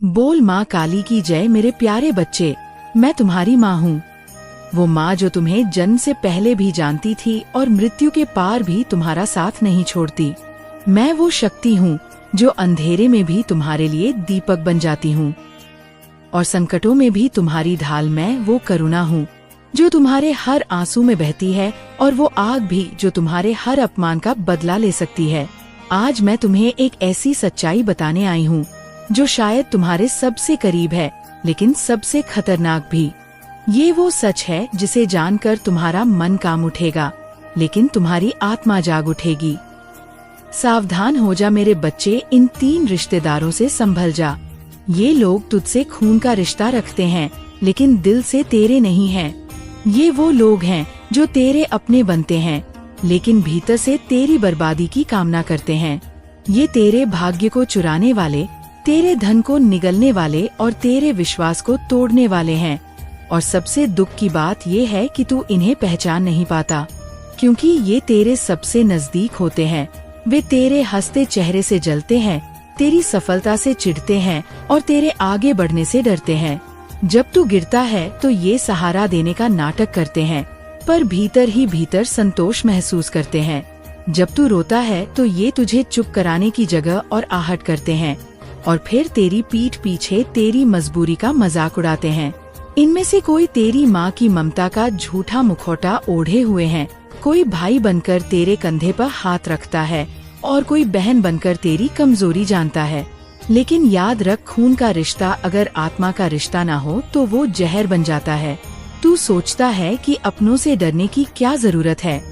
बोल माँ काली की जय। मेरे प्यारे बच्चे, मैं तुम्हारी माँ हूँ, वो माँ जो तुम्हें जन्म से पहले भी जानती थी और मृत्यु के पार भी तुम्हारा साथ नहीं छोड़ती। मैं वो शक्ति हूँ जो अंधेरे में भी तुम्हारे लिए दीपक बन जाती हूँ और संकटों में भी तुम्हारी ढाल। मैं वो करुणा हूँ जो तुम्हारे हर आंसू में बहती है और वो आग भी जो तुम्हारे हर अपमान का बदला ले सकती है। आज मैं तुम्हें एक ऐसी सच्चाई बताने आई हूँ जो शायद तुम्हारे सबसे करीब है, लेकिन सबसे खतरनाक भी। ये वो सच है जिसे जानकर तुम्हारा मन कांप उठेगा, लेकिन तुम्हारी आत्मा जाग उठेगी। सावधान हो जा मेरे बच्चे, इन 3 रिश्तेदारों से संभल जा। ये लोग तुझसे खून का रिश्ता रखते हैं, लेकिन दिल से तेरे नहीं हैं। ये वो लोग हैं जो तेरे अपने बनते हैं, लेकिन भीतर से तेरी बर्बादी की कामना करते हैं। ये तेरे भाग्य को चुराने वाले, तेरे धन को निगलने वाले और तेरे विश्वास को तोड़ने वाले हैं। और सबसे दुख की बात ये है कि तू इन्हें पहचान नहीं पाता, क्योंकि ये तेरे सबसे नजदीक होते हैं। वे तेरे हंसते चेहरे से जलते हैं, तेरी सफलता से चिढ़ते हैं और तेरे आगे बढ़ने से डरते हैं। जब तू गिरता है तो ये सहारा देने का नाटक करते हैं, पर भीतर ही भीतर संतोष महसूस करते हैं। जब तू रोता है तो ये तुझे चुप कराने की जगह और आहट करते हैं, और फिर तेरी पीठ पीछे तेरी मजबूरी का मजाक उड़ाते हैं। इनमें से कोई तेरी माँ की ममता का झूठा मुखौटा ओढ़े हुए हैं, कोई भाई बनकर तेरे कंधे पर हाथ रखता है और कोई बहन बनकर तेरी कमजोरी जानता है। लेकिन याद रख, खून का रिश्ता अगर आत्मा का रिश्ता ना हो तो वो जहर बन जाता है। तू सोचता है कि अपनों से डरने की क्या जरूरत है,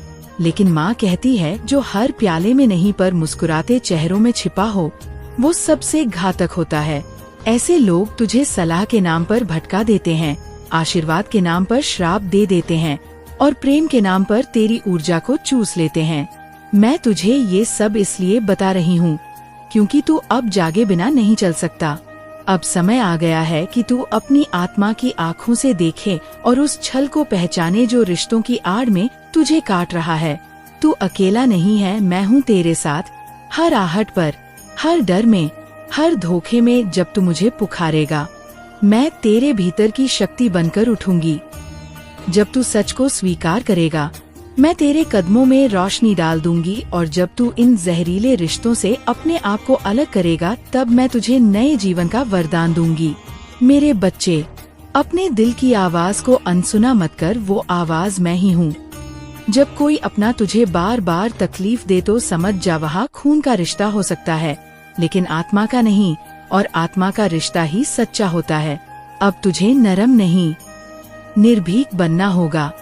लेकिन माँ कहती है जो हर प्याले में नहीं पर मुस्कुराते चेहरों में छिपा हो, वो सबसे घातक होता है। ऐसे लोग तुझे सलाह के नाम पर भटका देते हैं, आशीर्वाद के नाम पर श्राप दे देते हैं और प्रेम के नाम पर तेरी ऊर्जा को चूस लेते हैं। मैं तुझे ये सब इसलिए बता रही हूँ क्योंकि तू अब जागे बिना नहीं चल सकता। अब समय आ गया है कि तू अपनी आत्मा की आँखों से देखे और उस छल को पहचाने जो रिश्तों की आड़ में तुझे काट रहा है। तू अकेला नहीं है, मैं हूँ तेरे साथ। हर आहट पर, हर डर में, हर धोखे में जब तू मुझे पुकारेगा, मैं तेरे भीतर की शक्ति बनकर उठूंगी। जब तू सच को स्वीकार करेगा, मैं तेरे कदमों में रोशनी डाल दूंगी, और जब तू इन जहरीले रिश्तों से अपने आप को अलग करेगा, तब मैं तुझे नए जीवन का वरदान दूंगी। मेरे बच्चे, अपने दिल की आवाज को अनसुना मत कर, वो आवाज मैं ही हूँ। जब कोई अपना तुझे बार बार तकलीफ दे तो समझ जा, वहाँ खून का रिश्ता हो सकता है, लेकिन आत्मा का नहीं, और आत्मा का रिश्ता ही सच्चा होता है। अब तुझे नरम नहीं, निर्भीक बनना होगा।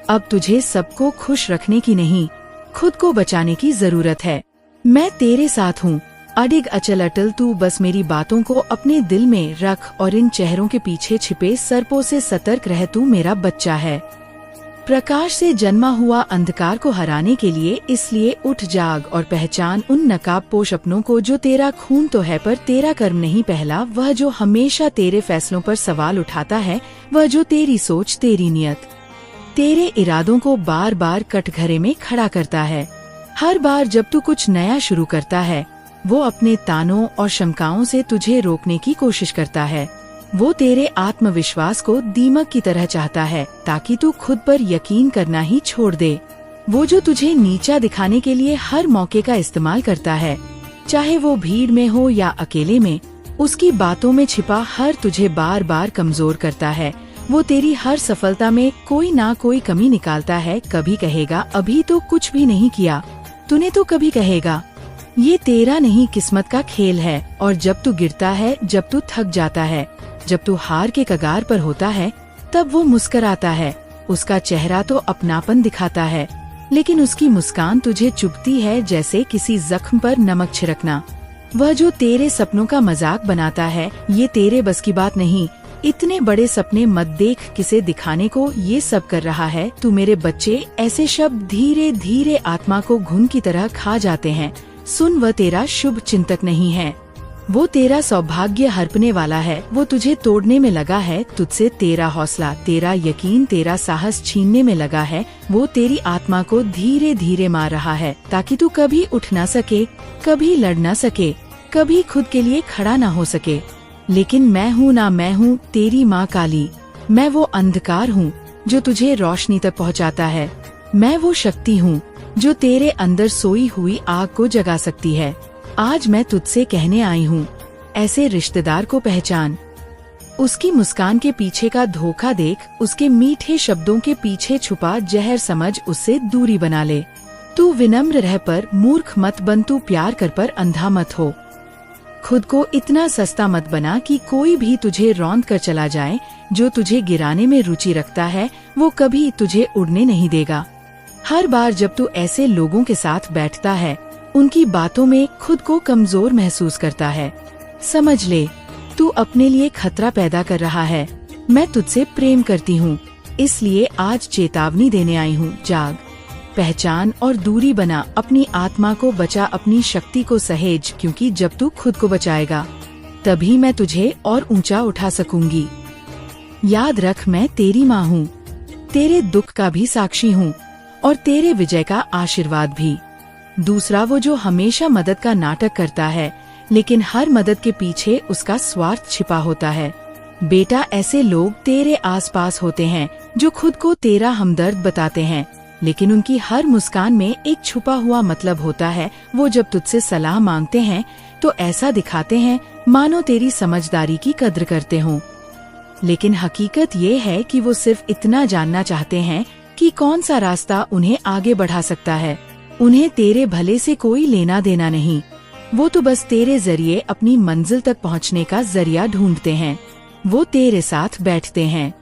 अब तुझे सबको खुश रखने की नहीं, खुद को बचाने की जरूरत है। मैं तेरे साथ हूँ, अडिग अचल अटल। तू बस मेरी बातों को अपने दिल में रख और इन चेहरों के पीछे छिपे सर्पों से सतर्क रह। तू मेरा बच्चा है, प्रकाश से जन्मा हुआ अंधकार को हराने के लिए। इसलिए उठ जाग और पहचान उन नकाबपोश अपनों को जो तेरा खून तो है पर तेरा कर्म नहीं। पहला वह जो हमेशा तेरे फैसलों पर सवाल उठाता है, वह जो तेरी सोच, तेरी नियत, तेरे इरादों को बार बार कटघरे में खड़ा करता है। हर बार जब तू कुछ नया शुरू करता है, वो अपने तानों और शंकाओं से तुझे रोकने की कोशिश करता है। वो तेरे आत्मविश्वास को दीमक की तरह चाहता है ताकि तू खुद पर यकीन करना ही छोड़ दे। वो जो तुझे नीचा दिखाने के लिए हर मौके का इस्तेमाल करता है, चाहे वो भीड़ में हो या अकेले में, उसकी बातों में छिपा हर तुझे बार बार कमजोर करता है। वो तेरी हर सफलता में कोई ना कोई कमी निकालता है। कभी कहेगा अभी तो कुछ भी नहीं किया तूने, तो कभी कहेगा ये तेरा नहीं किस्मत का खेल है। और जब तू गिरता है, जब तू थक जाता है, जब तू हार के कगार पर होता है, तब वो मुस्कुराता है। उसका चेहरा तो अपनापन दिखाता है, लेकिन उसकी मुस्कान तुझे चुभती है जैसे किसी जख्म पर नमक छिड़कना। वह जो तेरे सपनों का मजाक बनाता है, ये तेरे बस की बात नहीं। इतने बड़े सपने मत देख, किसे दिखाने को ये सब कर रहा है तू। मेरे बच्चे, ऐसे शब्द धीरे धीरे आत्मा को घुन की तरह खा जाते हैं। सुन, वह तेरा शुभ चिंतक नहीं है, वो तेरा सौभाग्य हड़पने वाला है। वो तुझे तोड़ने में लगा है, तुझसे तेरा हौसला, तेरा यकीन, तेरा साहस छीनने में लगा है। वो तेरी आत्मा को धीरे धीरे मार रहा है ताकि तू कभी उठ ना सके, कभी लड़ ना सके, कभी खुद के लिए खड़ा ना हो सके। लेकिन मैं हूँ ना, मैं हूँ तेरी माँ काली। मैं वो अंधकार हूँ जो तुझे रोशनी तक पहुँचाता है। मैं वो शक्ति हूँ जो तेरे अंदर सोई हुई आग को जगा सकती है। आज मैं तुझसे कहने आई हूँ, ऐसे रिश्तेदार को पहचान। उसकी मुस्कान के पीछे का धोखा देख, उसके मीठे शब्दों के पीछे छुपा जहर समझ, उससे दूरी बना ले। तू विनम्र रह पर मूर्ख मत बन, तू प्यार कर पर अंधा मत हो। खुद को इतना सस्ता मत बना कि कोई भी तुझे रौंद कर चला जाए। जो तुझे गिराने में रुचि रखता है वो कभी तुझे उड़ने नहीं देगा। हर बार जब तू ऐसे लोगों के साथ बैठता है, उनकी बातों में खुद को कमजोर महसूस करता है, समझ ले तू अपने लिए खतरा पैदा कर रहा है। मैं तुझसे प्रेम करती हूँ, इसलिए आज चेतावनी देने आई हूँ। जाग, पहचान और दूरी बना। अपनी आत्मा को बचा, अपनी शक्ति को सहेज, क्योंकि जब तू खुद को बचाएगा तभी मैं तुझे और ऊंचा उठा सकूंगी। याद रख, मैं तेरी माँ हूँ, तेरे दुख का भी साक्षी हूँ और तेरे विजय का आशीर्वाद भी। दूसरा वो जो हमेशा मदद का नाटक करता है, लेकिन हर मदद के पीछे उसका स्वार्थ छिपा होता है। बेटा, ऐसे लोग तेरे आसपास होते हैं जो खुद को तेरा हमदर्द बताते हैं, लेकिन उनकी हर मुस्कान में एक छुपा हुआ मतलब होता है। वो जब तुझसे सलाह मांगते हैं तो ऐसा दिखाते हैं मानो तेरी समझदारी की कद्र करते हों, लेकिन हकीकत ये है कि वो सिर्फ इतना जानना चाहते हैं कि कौन सा रास्ता उन्हें आगे बढ़ा सकता है। उन्हें तेरे भले से कोई लेना देना नहीं, वो तो बस तेरे जरिए अपनी मंजिल तक पहुंचने का जरिया ढूंढते हैं। वो तेरे साथ बैठते हैं,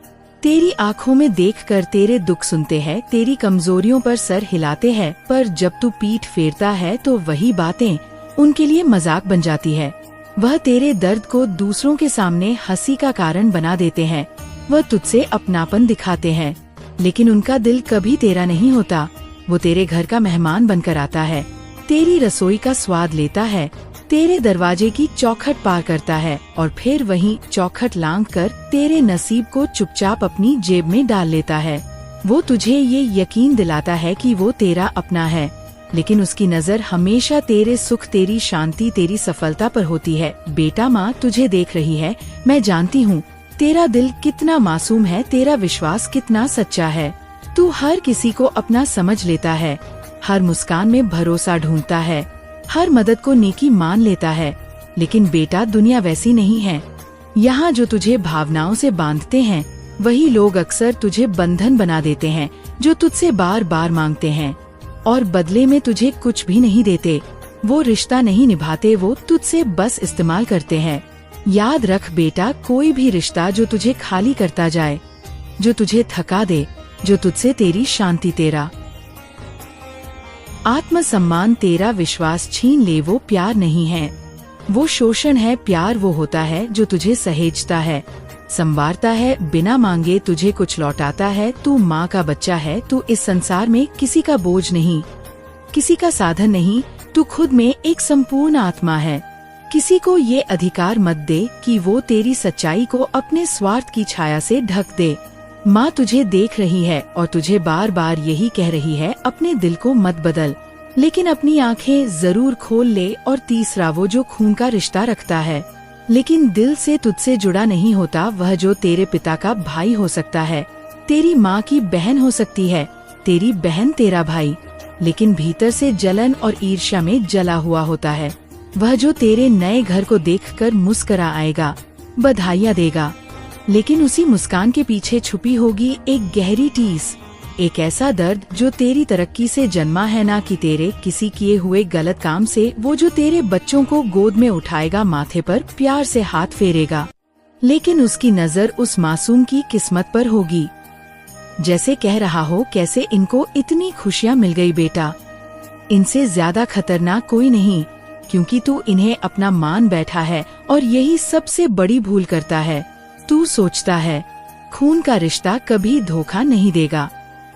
तेरी आंखों में देखकर तेरे दुख सुनते हैं, तेरी कमजोरियों पर सर हिलाते हैं, पर जब तू पीठ फेरता है तो वही बातें उनके लिए मजाक बन जाती है। वह तेरे दर्द को दूसरों के सामने हंसी का कारण बना देते हैं। वह तुझसे अपनापन दिखाते हैं, लेकिन उनका दिल कभी तेरा नहीं होता। वो तेरे घर का मेहमान बनकर आता है, तेरी रसोई का स्वाद लेता है, तेरे दरवाजे की चौखट पार करता है और फिर वहीं चौखट लांघ कर तेरे नसीब को चुपचाप अपनी जेब में डाल लेता है। वो तुझे ये यकीन दिलाता है कि वो तेरा अपना है, लेकिन उसकी नजर हमेशा तेरे सुख, तेरी शांति, तेरी सफलता पर होती है। बेटा, माँ तुझे देख रही है। मैं जानती हूँ तेरा दिल कितना मासूम है, तेरा विश्वास कितना सच्चा है। तू हर किसी को अपना समझ लेता है, हर मुस्कान में भरोसा ढूंढता है, हर मदद को नेकी मान लेता है। लेकिन बेटा, दुनिया वैसी नहीं है। यहाँ जो तुझे भावनाओं से बांधते हैं, वही लोग अक्सर तुझे बंधन बना देते हैं, जो तुझसे बार बार मांगते हैं और बदले में तुझे कुछ भी नहीं देते। वो रिश्ता नहीं निभाते, वो तुझसे बस इस्तेमाल करते हैं। याद रख बेटा, कोई भी रिश्ता जो तुझे खाली करता जाए, जो तुझे थका दे, जो तुझसे तेरी शांति, तेरा आत्मसम्मान, तेरा विश्वास छीन ले, वो प्यार नहीं है, वो शोषण है। प्यार वो होता है जो तुझे सहेजता है, संवारता है, बिना मांगे तुझे कुछ लौटाता है। तू माँ का बच्चा है, तू इस संसार में किसी का बोझ नहीं, किसी का साधन नहीं। तू खुद में एक संपूर्ण आत्मा है। किसी को ये अधिकार मत दे कि वो तेरी सच्चाई को अपने स्वार्थ की छाया से ढक दे। माँ तुझे देख रही है और तुझे बार बार यही कह रही है, अपने दिल को मत बदल, लेकिन अपनी आंखें जरूर खोल ले। और तीसरा, वो जो खून का रिश्ता रखता है लेकिन दिल से तुझसे जुड़ा नहीं होता, वह जो तेरे पिता का भाई हो सकता है, तेरी माँ की बहन हो सकती है, तेरी बहन तेरा भाई, लेकिन भीतर से जलन और ईर्ष्या में जला हुआ होता है। वह जो तेरे नए घर को देखकर मुस्कुरा आएगा, बधाइयाँ देगा, लेकिन उसी मुस्कान के पीछे छुपी होगी एक गहरी टीस, एक ऐसा दर्द जो तेरी तरक्की से जन्मा है, ना कि तेरे किसी किए हुए गलत काम से। वो जो तेरे बच्चों को गोद में उठाएगा, माथे पर प्यार से हाथ फेरेगा, लेकिन उसकी नजर उस मासूम की किस्मत पर होगी, जैसे कह रहा हो, कैसे इनको इतनी खुशियाँ मिल गई बेटा, इनसे ज्यादा खतरनाक कोई नहीं, क्योंकि तू इन्हें अपना मान बैठा है और यही सबसे बड़ी भूल करता है। तू सोचता है खून का रिश्ता कभी धोखा नहीं देगा।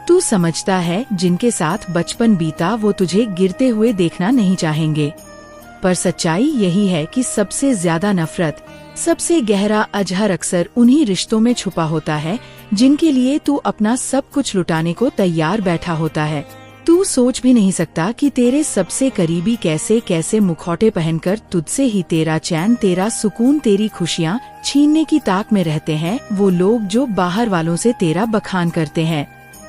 तू समझता है जिनके साथ बचपन बीता वो तुझे गिरते हुए देखना नहीं चाहेंगे, पर सच्चाई यही है कि सबसे ज्यादा नफरत, सबसे गहरा अजहर अक्सर उन्हीं रिश्तों में छुपा होता है जिनके लिए तू अपना सब कुछ लुटाने को तैयार बैठा होता है। तू सोच भी नहीं सकता कि तेरे सबसे करीबी कैसे कैसे मुखौटे पहनकर तुझसे ही तेरा चैन, तेरा सुकून, तेरी खुशियाँ छीनने की ताक में रहते हैं। वो लोग जो बाहर वालों से तेरा बखान करते हैं,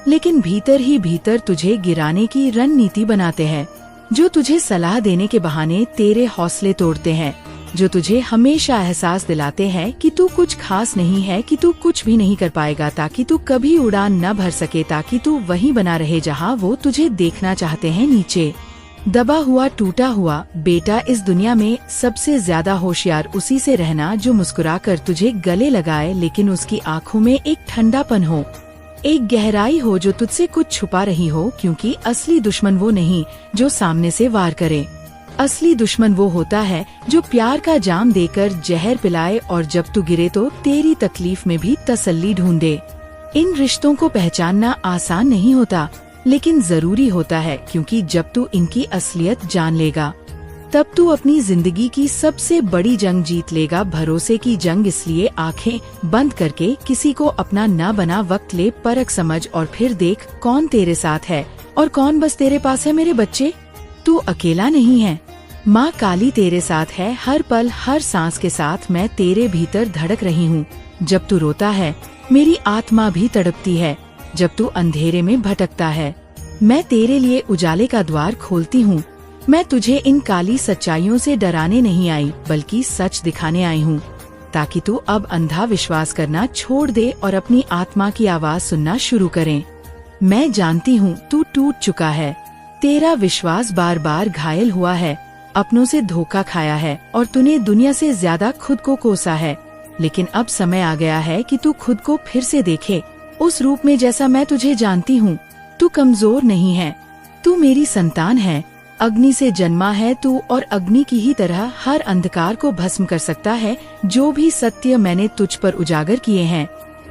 लेकिन भीतर ही भीतर तुझे गिराने की रणनीति बनाते हैं। जो तुझे सलाह देने के बहाने तेरे हौसले तोड़ते हैं, जो तुझे हमेशा एहसास दिलाते हैं कि तू कुछ खास नहीं है, कि तू कुछ भी नहीं कर पाएगा, ताकि तू कभी उड़ान न भर सके, ताकि तू वहीं बना रहे जहां वो तुझे देखना चाहते हैं, नीचे दबा हुआ, टूटा हुआ। बेटा, इस दुनिया में सबसे ज्यादा होशियार उसी से रहना जो मुस्कुराकर तुझे गले लगाए, लेकिन उसकी आँखों में एक ठंडापन हो, एक गहराई हो जो तुझसे कुछ छुपा रही हो। क्योंकि असली दुश्मन वो नहीं जो सामने से वार करे, असली दुश्मन वो होता है जो प्यार का जाम देकर जहर पिलाए, और जब तू गिरे तो तेरी तकलीफ में भी तसल्ली ढूंढे। इन रिश्तों को पहचानना आसान नहीं होता, लेकिन जरूरी होता है, क्योंकि जब तू इनकी असलियत जान लेगा तब तू अपनी जिंदगी की सबसे बड़ी जंग जीत लेगा। भरोसे की जंग। इसलिए आंखें बंद करके किसी को अपना न बना, वक्त ले, परख समझ, और फिर देख कौन तेरे साथ है और कौन बस तेरे पास है। मेरे बच्चे, तू अकेला नहीं है। माँ काली तेरे साथ है, हर पल हर सांस के साथ मैं तेरे भीतर धड़क रही हूँ। जब तू रोता है मेरी आत्मा भी तड़पती है, जब तू अंधेरे में भटकता है मैं तेरे लिए उजाले का द्वार खोलती हूँ। मैं तुझे इन काली सच्चाइयों से डराने नहीं आई, बल्कि सच दिखाने आई हूँ, ताकि तू अब अंधा विश्वास करना छोड़ दे और अपनी आत्मा की आवाज सुनना शुरू करे। मैं जानती हूँ तू टूट चुका है, तेरा विश्वास बार बार घायल हुआ है, अपनों से धोखा खाया है, और तूने दुनिया से ज्यादा खुद को कोसा है। लेकिन अब समय आ गया है कि तू खुद को फिर से देखे, उस रूप में जैसा मैं तुझे जानती हूँ। तू कमजोर नहीं है, तू मेरी संतान है, अग्नि से जन्मा है तू, और अग्नि की ही तरह हर अंधकार को भस्म कर सकता है। जो भी सत्य मैंने तुझ पर उजागर किए हैं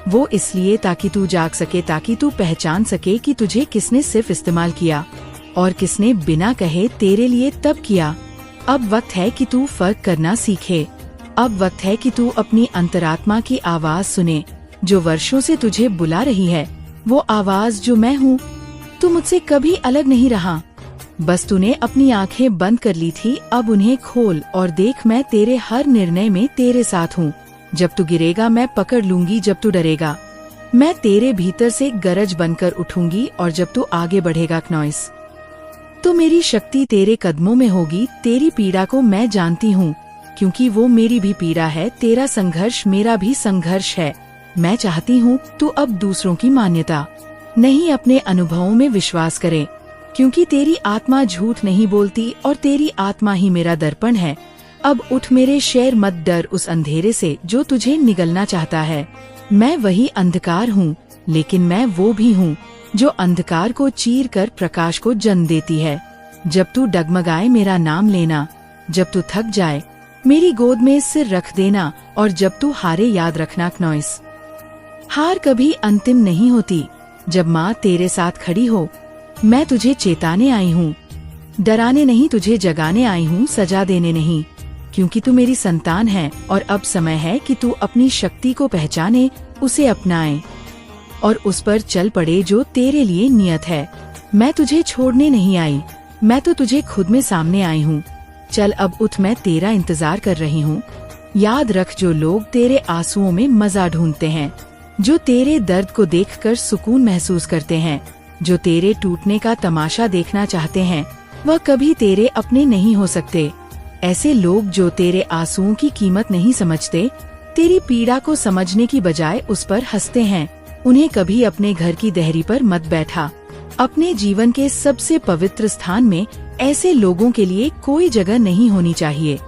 वो इसलिए ताकि तू जाग सके, ताकि तू पहचान सके कि तुझे किसने सिर्फ इस्तेमाल किया और किसने बिना कहे तेरे लिए तब किया। अब वक्त है कि तू फर्क करना सीखे। अब वक्त है कि तू अपनी अंतरात्मा की आवाज सुने, जो वर्षों से तुझे बुला रही है। वो आवाज जो मैं हूँ। तू मुझसे कभी अलग नहीं रहा, बस तूने अपनी आंखें बंद कर ली थी। अब उन्हें खोल और देख, मैं तेरे हर निर्णय में तेरे साथ हूँ। जब तू गिरेगा मैं पकड़ लूंगी, जब तू डरेगा मैं तेरे भीतर से गरज बनकर उठूंगी, और जब तू आगे बढ़ेगा नॉइस तो मेरी शक्ति तेरे कदमों में होगी। तेरी पीड़ा को मैं जानती हूँ, क्योंकि वो मेरी भी पीड़ा है। तेरा संघर्ष मेरा भी संघर्ष है। मैं चाहती हूँ तू अब दूसरों की मान्यता नहीं, अपने अनुभवों में विश्वास करे, क्योंकि तेरी आत्मा झूठ नहीं बोलती और तेरी आत्मा ही मेरा दर्पण है। अब उठ मेरे शेर, मत डर उस अंधेरे से जो तुझे निगलना चाहता है। मैं वही अंधकार हूँ, लेकिन मैं वो भी हूँ जो अंधकार को चीर कर प्रकाश को जन्म देती है। जब तू डगमगाए मेरा नाम लेना, जब तू थक जाए मेरी गोद में सिर रख देना, और जब तू हारे याद रखना नॉइस, हार कभी अंतिम नहीं होती। जब माँ तेरे साथ खड़ी हो मैं तुझे चेताने आई हूँ, डराने नहीं, तुझे जगाने आई हूँ, सजा देने नहीं, क्योंकि तू मेरी संतान है। और अब समय है कि तू अपनी शक्ति को पहचाने, उसे अपनाए और उस पर चल पड़े जो तेरे लिए नियत है। मैं तुझे छोड़ने नहीं आई, मैं तो तुझे खुद में सामने आई हूँ। चल अब उठ, मैं तेरा इंतजार कर रही हूँ। याद रख, जो लोग तेरे आंसुओं में मजा ढूंढते हैं, जो तेरे दर्द को देखकर सुकून महसूस करते हैं, जो तेरे टूटने का तमाशा देखना चाहते हैं, वह कभी तेरे अपने नहीं हो सकते। ऐसे लोग जो तेरे आंसुओं की कीमत नहीं समझते, तेरी पीड़ा को समझने की बजाय उस पर हंसते हैं, उन्हें कभी अपने घर की देहरी पर मत बैठा। अपने जीवन के सबसे पवित्र स्थान में ऐसे लोगों के लिए कोई जगह नहीं होनी चाहिए।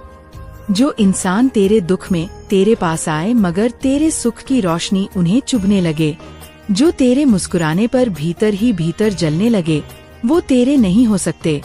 जो इंसान तेरे दुख में तेरे पास आए मगर तेरे सुख की रोशनी उन्हें चुभने लगे, जो तेरे मुस्कुराने पर भीतर ही भीतर जलने लगे, वो तेरे नहीं हो सकते।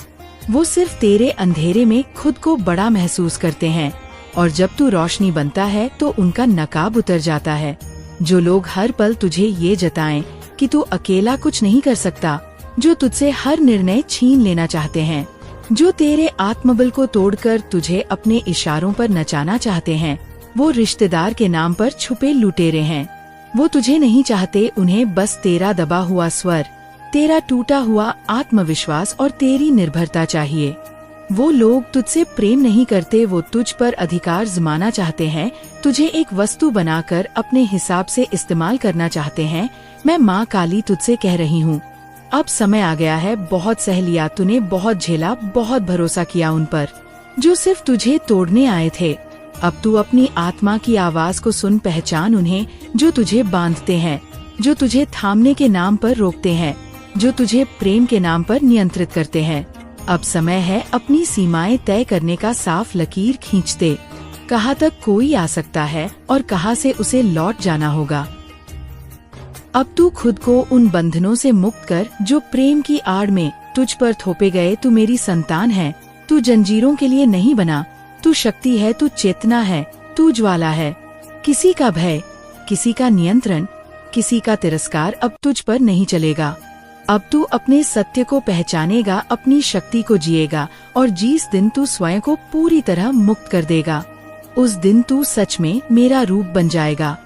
वो सिर्फ तेरे अंधेरे में खुद को बड़ा महसूस करते हैं, और जब तू रोशनी बनता है तो उनका नकाब उतर जाता है। जो लोग हर पल तुझे ये जताएं कि तू अकेला कुछ नहीं कर सकता, जो तुझसे हर निर्णय छीन लेना चाहते हैं, जो तेरे आत्मबल को तोड़कर तुझे अपने इशारों पर नचाना चाहते हैं, वो रिश्तेदार के नाम पर छुपे लुटेरे हैं। वो तुझे नहीं चाहते, उन्हें बस तेरा दबा हुआ स्वर, तेरा टूटा हुआ आत्मविश्वास और तेरी निर्भरता चाहिए। वो लोग तुझसे प्रेम नहीं करते, वो तुझ पर अधिकार जमाना चाहते हैं, तुझे एक वस्तु बनाकर अपने हिसाब से इस्तेमाल करना चाहते हैं। मैं माँ काली तुझसे कह रही हूँ, अब समय आ गया है। बहुत सह लिया तूने, बहुत झेला, बहुत भरोसा किया उन पर जो सिर्फ तुझे तोड़ने आए थे। अब तू अपनी आत्मा की आवाज को सुन, पहचान उन्हें जो तुझे बांधते हैं, जो तुझे थामने के नाम पर रोकते हैं, जो तुझे प्रेम के नाम पर नियंत्रित करते हैं। अब समय है अपनी सीमाएं तय करने का, साफ लकीर खींचते कहाँ तक कोई आ सकता है और कहाँ से उसे लौट जाना होगा। अब तू खुद को उन बंधनों से मुक्त कर जो प्रेम की आड़ में तुझ पर थोपे गए। तू मेरी संतान है, तू जंजीरों के लिए नहीं बना, तू शक्ति है, तू चेतना है, तू ज्वाला है। किसी का भय, किसी का नियंत्रण, किसी का तिरस्कार अब तुझ पर नहीं चलेगा। अब तू अपने सत्य को पहचानेगा, अपनी शक्ति को जिएगा और जिस दिन तू स्वयं को पूरी तरह मुक्त कर देगा, उस दिन तू सच में मेरा रूप बन जाएगा।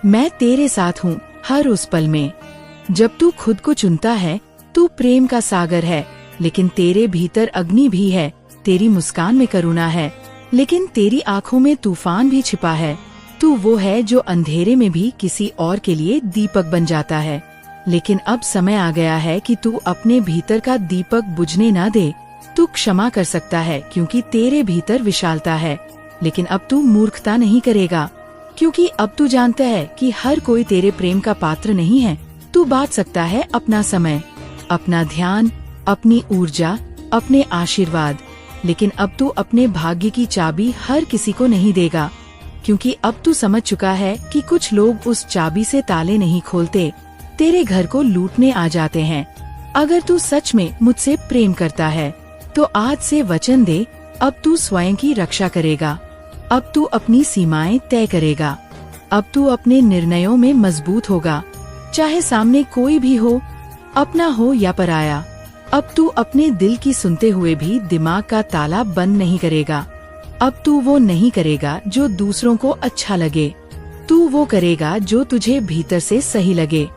मैं तेरे साथ हूँ हर उस पल में। जब तू खुद को चुनता है, तू प्रेम का सागर है, लेकिन तेरे भीतर अग्नि भी है। तेरी मुस्कान में करुणा है, लेकिन तेरी आँखों में तूफान भी छिपा है। तू वो है जो अंधेरे में भी किसी और के लिए दीपक बन जाता है। लेकिन अब समय आ गया है कि तू अपने भीतर का दीपक बुझने न दे। तू क्षमा कर सकता है क्योंकि तेरे भीतर विशालता है, लेकिन अब तू मूर्खता नहीं करेगा क्योंकि अब तू जानता है कि हर कोई तेरे प्रेम का पात्र नहीं है। तू बांट सकता है अपना समय, अपना ध्यान, अपनी ऊर्जा, अपने आशीर्वाद, लेकिन अब तू अपने भाग्य की चाबी हर किसी को नहीं देगा, क्योंकि अब तू समझ चुका है कि कुछ लोग उस चाबी से ताले नहीं खोलते, तेरे घर को लूटने आ जाते हैं। अगर तू सच में मुझसे प्रेम करता है तो आज से वचन दे, अब तू स्वयं की रक्षा करेगा, अब तू अपनी सीमाएं तय करेगा, अब तू अपने निर्णयों में मजबूत होगा, चाहे सामने कोई भी हो, अपना हो या पराया। अब तू अपने दिल की सुनते हुए भी दिमाग का ताला बंद नहीं करेगा। अब तू वो नहीं करेगा जो दूसरों को अच्छा लगे, तू वो करेगा जो तुझे भीतर से सही लगे।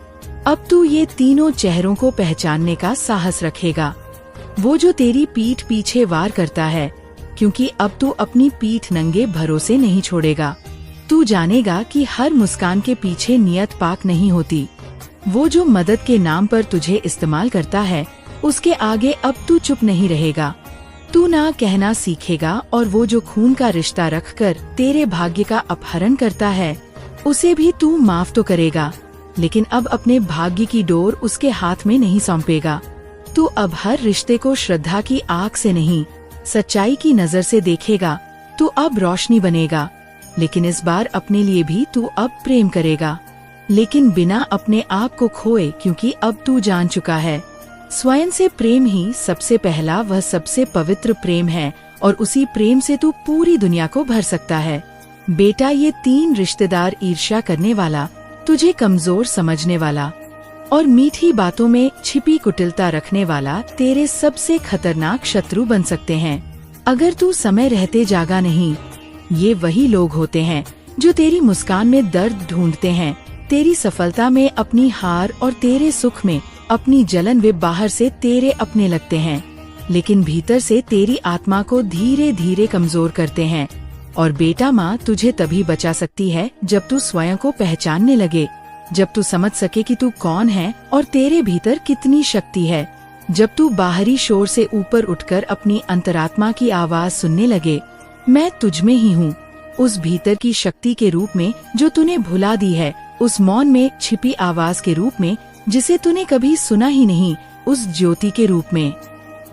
अब तू ये तीनों चेहरों को पहचानने का साहस रखेगा, वो जो तेरी पीठ पीछे वार करता है, क्योंकि अब तू अपनी पीठ नंगे भरोसे नहीं छोड़ेगा। तू जानेगा कि हर मुस्कान के पीछे नियत पाक नहीं होती। वो जो मदद के नाम पर तुझे इस्तेमाल करता है, उसके आगे अब तू चुप नहीं रहेगा। तू ना कहना सीखेगा और वो जो खून का रिश्ता रखकर तेरे भाग्य का अपहरण करता है, उसे भी तू माफ तो करेगा, लेकिन अब अपने भाग्य की डोर उसके हाथ में नहीं सौंपेगा। तू अब हर रिश्ते को श्रद्धा की आँख से नहीं, सच्चाई की नजर से देखेगा। तू अब रोशनी बनेगा, लेकिन इस बार अपने लिए भी तू अब प्रेम करेगा, लेकिन बिना अपने आप को खोए, क्योंकि अब तू जान चुका है स्वयं से प्रेम ही सबसे पहला वह सबसे पवित्र प्रेम है और उसी प्रेम से तू पूरी दुनिया को भर सकता है। बेटा, ये तीन रिश्तेदार ईर्ष्या करने वाला, तुझे कमजोर समझने वाला और मीठी बातों में छिपी कुटिलता रखने वाला तेरे सबसे खतरनाक शत्रु बन सकते हैं, अगर तू समय रहते जागा नहीं। ये वही लोग होते हैं जो तेरी मुस्कान में दर्द ढूंढते हैं, तेरी सफलता में अपनी हार और तेरे सुख में अपनी जलन। वे बाहर से तेरे अपने लगते हैं, लेकिन भीतर से तेरी आत्मा को धीरे धीरे कमजोर करते हैं। और बेटा, माँ तुझे तभी बचा सकती है जब तू स्वयं को पहचानने लगे, जब तू समझ सके कि तू कौन है और तेरे भीतर कितनी शक्ति है, जब तू बाहरी शोर से ऊपर उठकर अपनी अंतरात्मा की आवाज सुनने लगे। मैं तुझ में ही हूँ, उस भीतर की शक्ति के रूप में जो तूने भुला दी है, उस मौन में छिपी आवाज के रूप में जिसे तूने कभी सुना ही नहीं, उस ज्योति के रूप में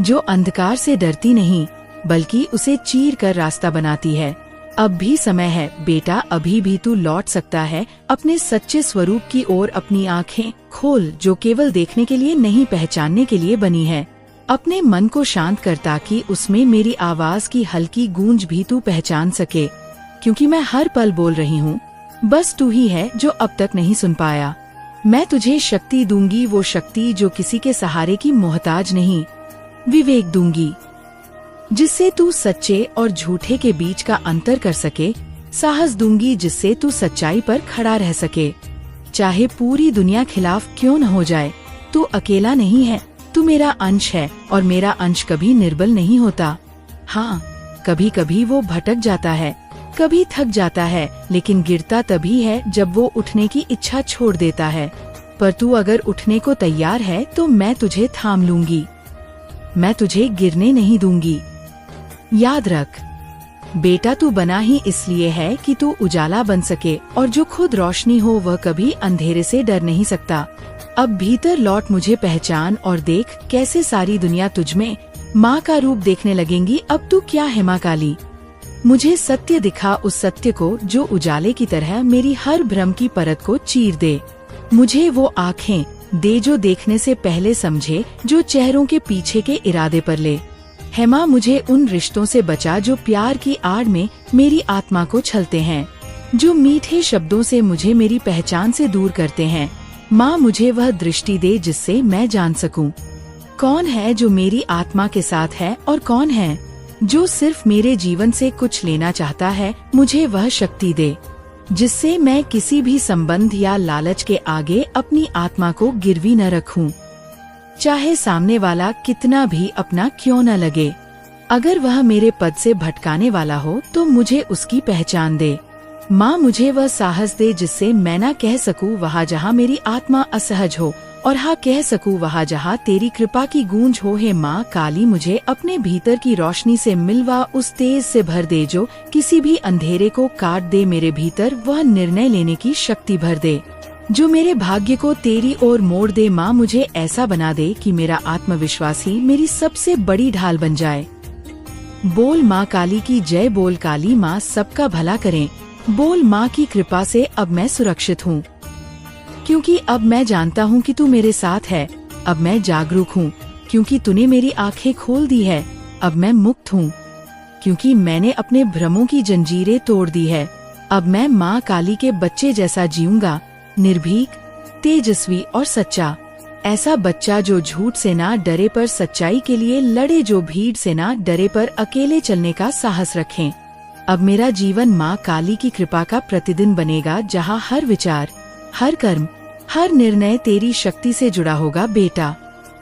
जो अंधकार से डरती नहीं बल्कि उसे चीर कर रास्ता बनाती है। अब भी समय है बेटा, अभी भी तू लौट सकता है अपने सच्चे स्वरूप की ओर। अपनी आँखें खोल जो केवल देखने के लिए नहीं, पहचानने के लिए बनी है। अपने मन को शांत कर ताकि उसमें मेरी आवाज की हल्की गूंज भी तू पहचान सके, क्योंकि मैं हर पल बोल रही हूँ, बस तू ही है जो अब तक नहीं सुन पाया। मैं तुझे शक्ति दूंगी, वो शक्ति जो किसी के सहारे की मोहताज नहीं, विवेक दूंगी जिससे तू सच्चे और झूठे के बीच का अंतर कर सके, साहस दूंगी जिससे तू सच्चाई पर खड़ा रह सके, चाहे पूरी दुनिया खिलाफ क्यों न हो जाए। तू अकेला नहीं है, तू मेरा अंश है और मेरा अंश कभी निर्बल नहीं होता। हाँ, कभी कभी वो भटक जाता है, कभी थक जाता है, लेकिन गिरता तभी है जब वो उठने की इच्छा छोड़ देता है। पर तू अगर उठने को तैयार है तो मैं तुझे थाम लूंगी, मैं तुझे गिरने नहीं दूंगी। याद रख बेटा, तू बना ही इसलिए है कि तू उजाला बन सके, और जो खुद रोशनी हो वह कभी अंधेरे से डर नहीं सकता। अब भीतर लौट, मुझे पहचान और देख कैसे सारी दुनिया तुझमें माँ का रूप देखने लगेंगी। अब तू क्या है माँ काली? मुझे सत्य दिखा, उस सत्य को जो उजाले की तरह मेरी हर भ्रम की परत को चीर दे। मुझे वो आँखें दे जो देखने से पहले समझे, जो चेहरों के पीछे के इरादे पर ले। है माँ, मुझे उन रिश्तों से बचा जो प्यार की आड़ में मेरी आत्मा को छलते हैं, जो मीठे शब्दों से मुझे मेरी पहचान से दूर करते हैं। माँ, मुझे वह दृष्टि दे जिससे मैं जान सकूं कौन है जो मेरी आत्मा के साथ है और कौन है जो सिर्फ मेरे जीवन से कुछ लेना चाहता है। मुझे वह शक्ति दे जिससे मैं किसी भी संबंध या लालच के आगे अपनी आत्मा को गिरवी न रखूं, चाहे सामने वाला कितना भी अपना क्यों न लगे। अगर वह मेरे पद से भटकाने वाला हो तो मुझे उसकी पहचान दे। माँ, मुझे वह साहस दे जिससे मैं न कह सकूं वहाँ जहाँ मेरी आत्मा असहज हो, और हाँ कह सकूं वहाँ जहाँ तेरी कृपा की गूंज हो। हे माँ काली, मुझे अपने भीतर की रोशनी से मिलवा, उस तेज से भर दे जो किसी भी अंधेरे को काट दे। मेरे भीतर वह निर्णय लेने की शक्ति भर दे जो मेरे भाग्य को तेरी ओर मोड़ दे। माँ, मुझे ऐसा बना दे कि मेरा आत्मविश्वास ही मेरी सबसे बड़ी ढाल बन जाए। बोल माँ काली की जय, बोल काली माँ सबका भला करें। बोल माँ की कृपा से अब मैं सुरक्षित हूँ, क्योंकि अब मैं जानता हूँ कि तू मेरे साथ है। अब मैं जागरूक हूँ क्योंकि तूने मेरी आँखें खोल दी है। अब मैं मुक्त हूँ क्योंकि मैंने अपने भ्रमों की जंजीरें तोड़ दी है। अब मैं माँ काली के बच्चे जैसा जीऊंगा, निर्भीक, तेजस्वी और सच्चा। ऐसा बच्चा जो झूठ से ना डरे पर सच्चाई के लिए लड़े, जो भीड़ से ना डरे पर अकेले चलने का साहस रखें। अब मेरा जीवन माँ काली की कृपा का प्रतिदिन बनेगा, जहाँ हर विचार, हर कर्म, हर निर्णय तेरी शक्ति से जुड़ा होगा। बेटा,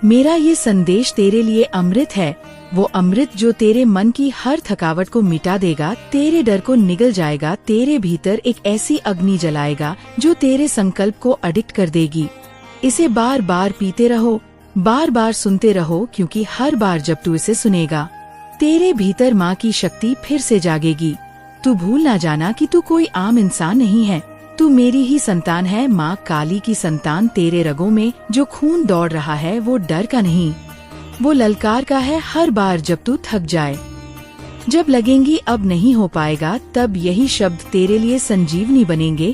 मेरा ये संदेश तेरे लिए अमृत है, वो अमृत जो तेरे मन की हर थकावट को मिटा देगा, तेरे डर को निगल जाएगा, तेरे भीतर एक ऐसी अग्नि जलाएगा जो तेरे संकल्प को अडिक्ट कर देगी। इसे बार बार पीते रहो, बार बार सुनते रहो, क्योंकि हर बार जब तू इसे सुनेगा तेरे भीतर माँ की शक्ति फिर से जागेगी। तू भूल ना जाना कि तू कोई आम इंसान नहीं है, तू मेरी ही संतान है। माँ काली की संतान, तेरे रगों में जो खून दौड़ रहा है वो डर का नहीं, वो ललकार का है। हर बार जब तू थक जाए, जब लगेंगी अब नहीं हो पाएगा, तब यही शब्द तेरे लिए संजीवनी बनेंगे।